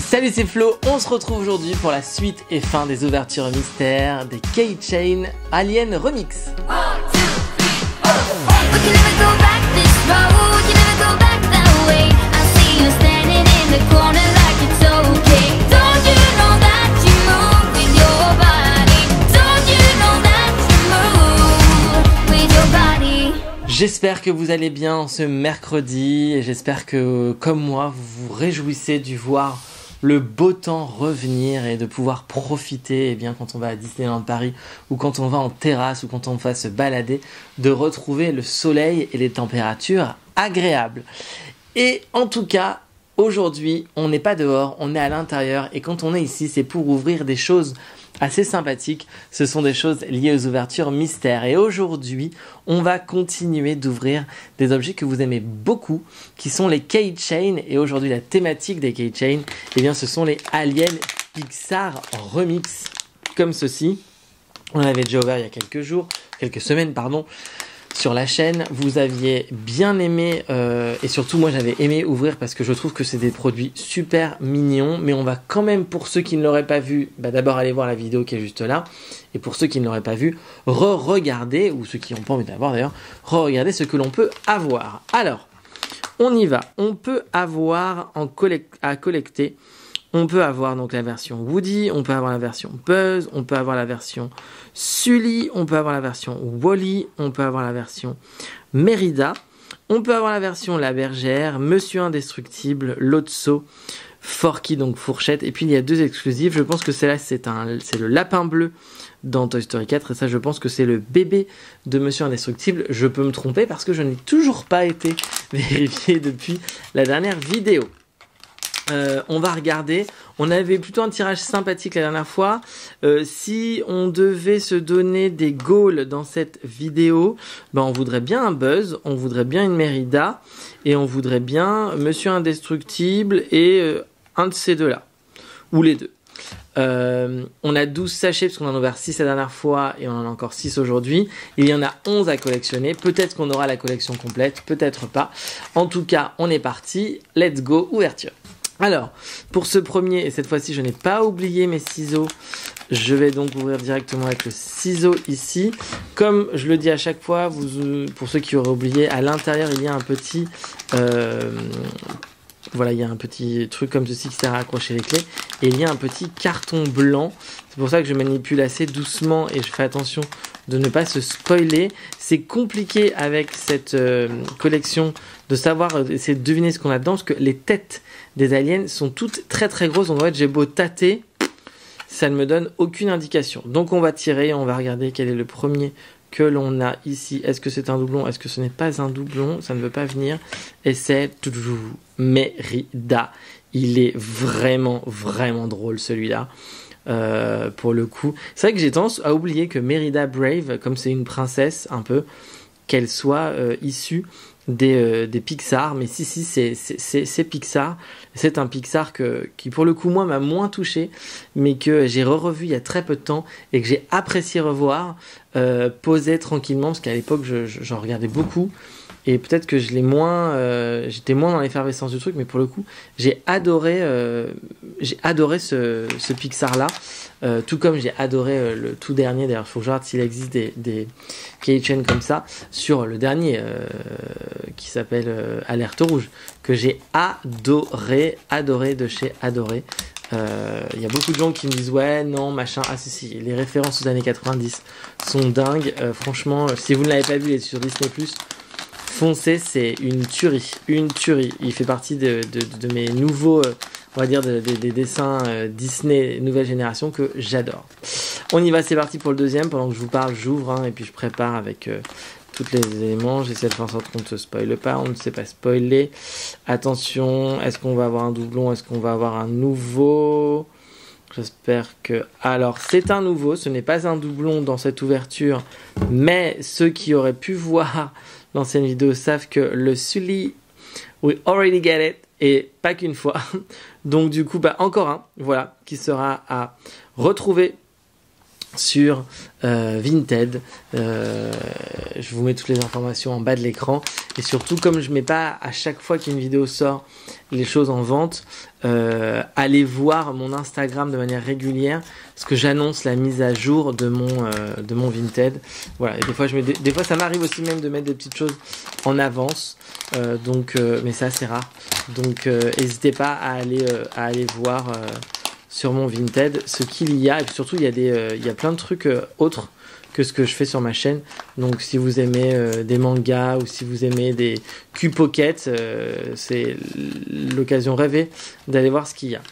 Salut, c'est Flo, on se retrouve aujourd'hui pour la suite et fin des ouvertures mystères des K-Chain Alien Remix. J'espère que vous allez bien ce mercredi et j'espère que, comme moi, vous vous réjouissez de voir le beau temps revenir et de pouvoir profiter, quand on va à Disneyland Paris ou quand on va en terrasse ou quand on va se balader, de retrouver le soleil et les températures agréables. Et en tout cas, aujourd'hui, on n'est pas dehors, on est à l'intérieur et quand on est ici, c'est pour ouvrir des choses assez sympathiques. Ce sont des choses liées aux ouvertures mystères. Et aujourd'hui, on va continuer d'ouvrir des objets que vous aimez beaucoup, qui sont les K-Chain. Et aujourd'hui, la thématique des K-Chain, ce sont les Aliens Pixar Remix, comme ceci. On avait déjà ouvert il y a quelques semaines, sur la chaîne. Vous aviez bien aimé et surtout moi j'avais aimé ouvrir parce que je trouve que c'est des produits super mignons, mais on va quand même, pour ceux qui ne l'auraient pas vu, d'abord aller voir la vidéo qui est juste là, et pour ceux qui ne l'auraient pas vu, re-regarder, ou ceux qui n'ont pas envie d'avoir d'ailleurs, re-regarder ce que l'on peut avoir. Alors, on y va. On peut avoir à collecter. On peut avoir donc la version Woody, on peut avoir la version Buzz, on peut avoir la version Sully, on peut avoir la version Wally, on peut avoir la version Merida, on peut avoir la version La Bergère, Monsieur Indestructible, Lotso, Forky, donc Fourchette, et puis il y a deux exclusifs. Je pense que celle-là c'est le lapin bleu dans Toy Story 4, et ça je pense que c'est le bébé de Monsieur Indestructible. Je peux me tromper parce que je n'ai toujours pas été vérifié depuis la dernière vidéo. On va regarder. On avait plutôt un tirage sympathique la dernière fois. Si on devait se donner des goals dans cette vidéo, on voudrait bien un Buzz, on voudrait bien une Merida, et on voudrait bien Monsieur Indestructible et un de ces deux-là. Ou les deux. On a 12 sachets parce qu'on en a ouvert 6 la dernière fois et on en a encore 6 aujourd'hui. Il y en a 11 à collectionner. Peut-être qu'on aura la collection complète, peut-être pas. En tout cas, on est parti. Let's go, ouverture. Alors, pour ce premier, et cette fois-ci je n'ai pas oublié mes ciseaux, je vais donc ouvrir directement avec le ciseau ici. Comme je le dis à chaque fois, pour ceux qui auraient oublié, à l'intérieur il y a un petit... il y a un petit truc comme ceci qui sert à accrocher les clés. Et il y a un petit carton blanc. C'est pour ça que je manipule assez doucement et je fais attention de ne pas se spoiler. C'est compliqué avec cette collection de savoir, essayer de deviner ce qu'on a dedans, parce que les têtes des aliens sont toutes très très grosses. Donc en fait, j'ai beau tâter, ça ne me donne aucune indication. Donc on va tirer, on va regarder quel est le premier que l'on a ici. Est-ce que c'est un doublon? Est-ce que ce n'est pas un doublon? Ça ne veut pas venir. Et c'est Merida. Il est vraiment vraiment drôle celui-là. Pour le coup, c'est vrai que j'ai tendance à oublier que Merida Brave, comme c'est une princesse un peu, qu'elle soit issue des Pixar, mais si c'est Pixar. C'est un Pixar qui pour le coup moi m'a moins touché, mais que j'ai revu il y a très peu de temps et que j'ai apprécié revoir posé tranquillement, parce qu'à l'époque j'en regardais beaucoup et peut-être que je l'ai moins j'étais moins dans l'effervescence du truc, mais pour le coup j'ai adoré ce Pixar là, tout comme j'ai adoré le tout dernier. D'ailleurs il faut que je regarde s'il existe des K-Chain comme ça sur le dernier qui s'appelle Alerte Rouge, que j'ai adoré de chez Adoré. Il y a beaucoup de gens qui me disent ouais non machin, si les références aux années 90 sont dingues. Franchement, si vous ne l'avez pas vu, il est sur Disney+, foncez, c'est une tuerie. Il fait partie de mes nouveaux on va dire des dessins Disney nouvelle génération que j'adore. On y va, c'est parti pour le deuxième. Pendant que je vous parle, j'ouvre et puis je prépare avec tous les éléments. J'essaie de faire en sorte qu'on ne se spoile pas, on ne sait pas spoiler. Attention, est-ce qu'on va avoir un doublon? Est-ce qu'on va avoir un nouveau? J'espère que... Alors, c'est un nouveau, ce n'est pas un doublon dans cette ouverture, mais ceux qui auraient pu voir l'ancienne vidéo savent que le Sully, we already get it, et pas qu'une fois. Donc du coup, encore un, voilà, qui sera à retrouver sur Vinted. Je vous mets toutes les informations en bas de l'écran. Et surtout, comme je mets pas à chaque fois qu'une vidéo sort les choses en vente, allez voir mon Instagram de manière régulière parce que j'annonce la mise à jour de mon Vinted. Voilà. Et des fois ça m'arrive aussi même de mettre des petites choses en avance. Mais ça c'est rare. Donc n'hésitez pas à aller voir sur mon Vinted ce qu'il y a. Et puis surtout il y a plein de trucs autres que ce que je fais sur ma chaîne. Donc si vous aimez des mangas ou si vous aimez des Q-Pocket, c'est l'occasion rêvée d'aller voir ce qu'il y a.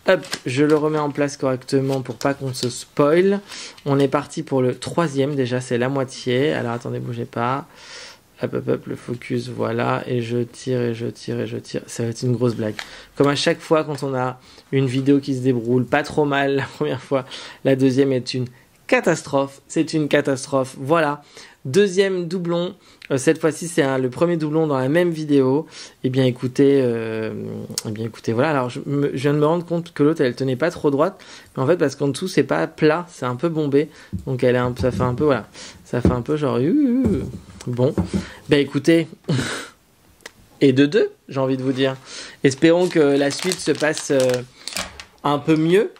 Hop, je le remets en place correctement pour pas qu'on se spoil. On est parti pour le 3e, déjà c'est la moitié. Alors attendez, bougez pas. Hop, hop, hop, le focus, voilà. Et je tire, et je tire, et je tire. Ça va être une grosse blague. Comme à chaque fois quand on a une vidéo qui se déroule pas trop mal la première fois, la deuxième est une catastrophe, c'est une catastrophe. Voilà, deuxième doublon. Cette fois-ci, c'est le premier doublon dans la même vidéo. Eh bien, écoutez, voilà. Alors, je viens de me rendre compte que l'autre, elle tenait pas trop droite, mais en fait, parce qu'en dessous, c'est pas plat, c'est un peu bombé. Donc, ça fait un peu, voilà, ça fait un peu genre, bon. Ben, écoutez, et de deux, j'ai envie de vous dire. Espérons que la suite se passe un peu mieux.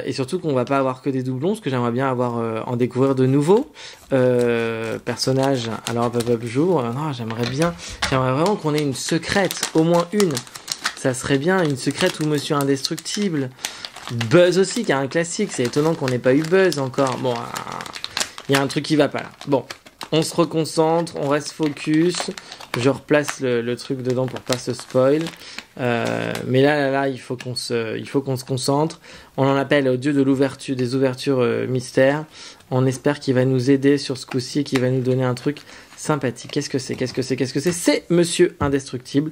Et surtout qu'on va pas avoir que des doublons, parce que j'aimerais bien en découvrir de nouveaux personnages. Alors hop, j'ouvre. Non, j'aimerais vraiment qu'on ait une secrète, au moins une. Ça serait bien, une secrète ou Monsieur Indestructible. Buzz aussi, qui est un classique. C'est étonnant qu'on n'ait pas eu Buzz encore. Bon, il y a un truc qui va pas là. Bon, on se reconcentre, on reste focus. Je replace le truc dedans pour pas se spoil. Mais là, il faut qu'on se concentre. On en appelle au dieu de l'ouverture, des ouvertures mystères. On espère qu'il va nous aider sur ce coup-ci et qu'il va nous donner un truc sympathique. Qu'est-ce que c'est? C'est Monsieur Indestructible.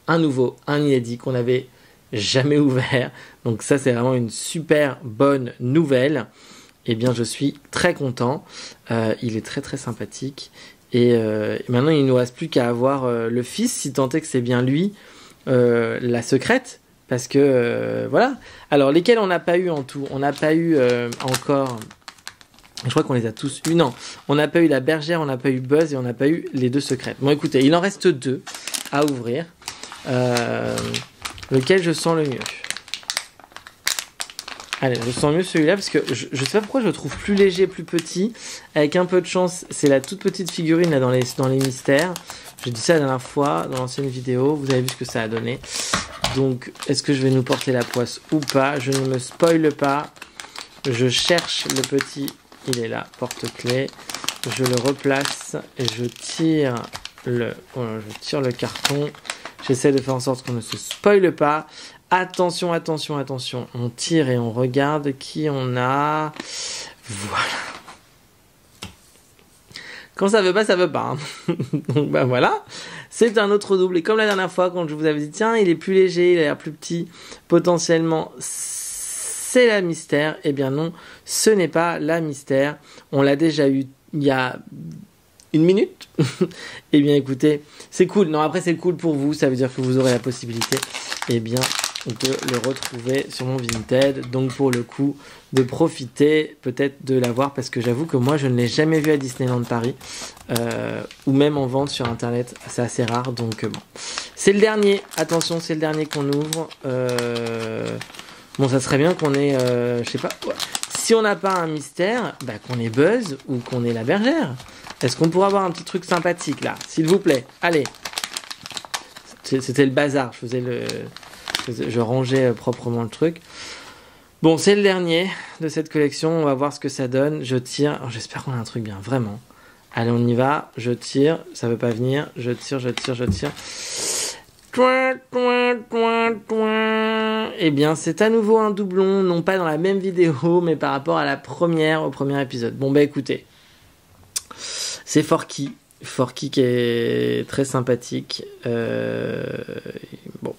Un nouveau, un inédit qu'on n'avait jamais ouvert. Donc ça, c'est vraiment une super bonne nouvelle. Eh bien, je suis très content. Il est très très sympathique. Et maintenant, il ne nous reste plus qu'à avoir le fils, si tant est que c'est bien lui, la secrète. Parce que, voilà. Alors, lesquels on n'a pas eu en tout? On n'a pas eu encore... Je crois qu'on les a tous eu. Non, on n'a pas eu la bergère, on n'a pas eu Buzz et on n'a pas eu les deux secrètes. Bon, écoutez, il en reste 2 à ouvrir. Lequel je sens le mieux? Allez, je sens mieux celui-là parce que je sais pas pourquoi je le trouve plus léger, plus petit. Avec un peu de chance, c'est la toute petite figurine là dans les mystères. J'ai dit ça la dernière fois dans l'ancienne vidéo. Vous avez vu ce que ça a donné. Donc, est-ce que je vais nous porter la poisse ou pas? Je ne me spoile pas. Je cherche le petit. Il est là, porte-clés. Je le replace et je tire le carton. J'essaie de faire en sorte qu'on ne se spoile pas. Attention, attention, attention. On tire et on regarde qui on a. Voilà. Quand ça veut pas, ça veut pas. Hein. Donc bah voilà. C'est un autre double. Et comme la dernière fois, quand je vous avais dit, tiens, il est plus léger, il a l'air plus petit, potentiellement, c'est la mystère. Eh bien non, ce n'est pas la mystère. On l'a déjà eu il y a 1 minute. Eh bien écoutez, c'est cool. Non, après c'est cool pour vous. Ça veut dire que vous aurez la possibilité, eh bien, de le retrouver sur mon Vinted. Donc pour le coup, de profiter peut-être de l'avoir, parce que j'avoue que moi je ne l'ai jamais vu à Disneyland Paris, ou même en vente sur internet. C'est assez rare. Donc bon, c'est le dernier. Attention, c'est le dernier qu'on ouvre. Bon, ça serait bien qu'on ait, je sais pas, si on n'a pas un mystère, bah, qu'on ait Buzz ou qu'on ait la bergère. Est-ce qu'on pourrait avoir un petit truc sympathique là, s'il vous plaît? Allez. C'était le bazar. Je rangeais proprement le truc. Bon, c'est le dernier de cette collection. On va voir ce que ça donne. Je tire. Alors, j'espère qu'on a un truc bien, vraiment. Allez, on y va. Je tire. Ça veut pas venir. Je tire. Eh bien, c'est à nouveau un doublon, non pas dans la même vidéo, mais par rapport à au premier épisode. Bon, bah écoutez, c'est Forky qui est très sympathique. Bon.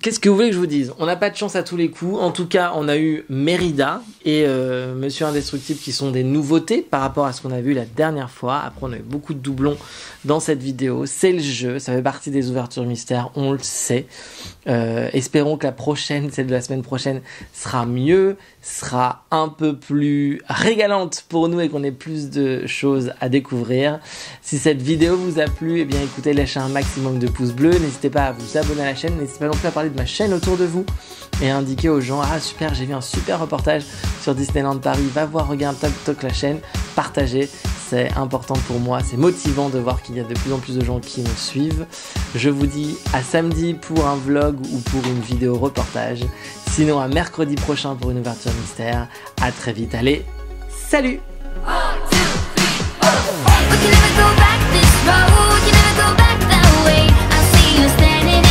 Qu'est-ce que vous voulez que je vous dise? On n'a pas de chance à tous les coups. En tout cas, on a eu Mérida. et Monsieur Indestructible qui sont des nouveautés par rapport à ce qu'on a vu la dernière fois. Après, on a eu beaucoup de doublons dans cette vidéo. C'est le jeu, ça fait partie des ouvertures mystères, on le sait. Espérons que la prochaine, celle de la semaine prochaine, sera mieux, sera un peu plus régalante pour nous et qu'on ait plus de choses à découvrir. Si cette vidéo vous a plu, eh bien écoutez, lâchez un maximum de pouces bleus. N'hésitez pas à vous abonner à la chaîne, n'hésitez pas non plus à parler de ma chaîne autour de vous et à indiquer aux gens, ah super, j'ai vu un super reportage sur Disneyland Paris, va voir, regarde, toc la chaîne, partagez, c'est important pour moi, c'est motivant de voir qu'il y a de plus en plus de gens qui nous suivent. Je vous dis à samedi pour un vlog ou pour une vidéo reportage, sinon à mercredi prochain pour une ouverture mystère. À très vite, allez, salut! We can never go back this road, we can never go back that way. I see you standing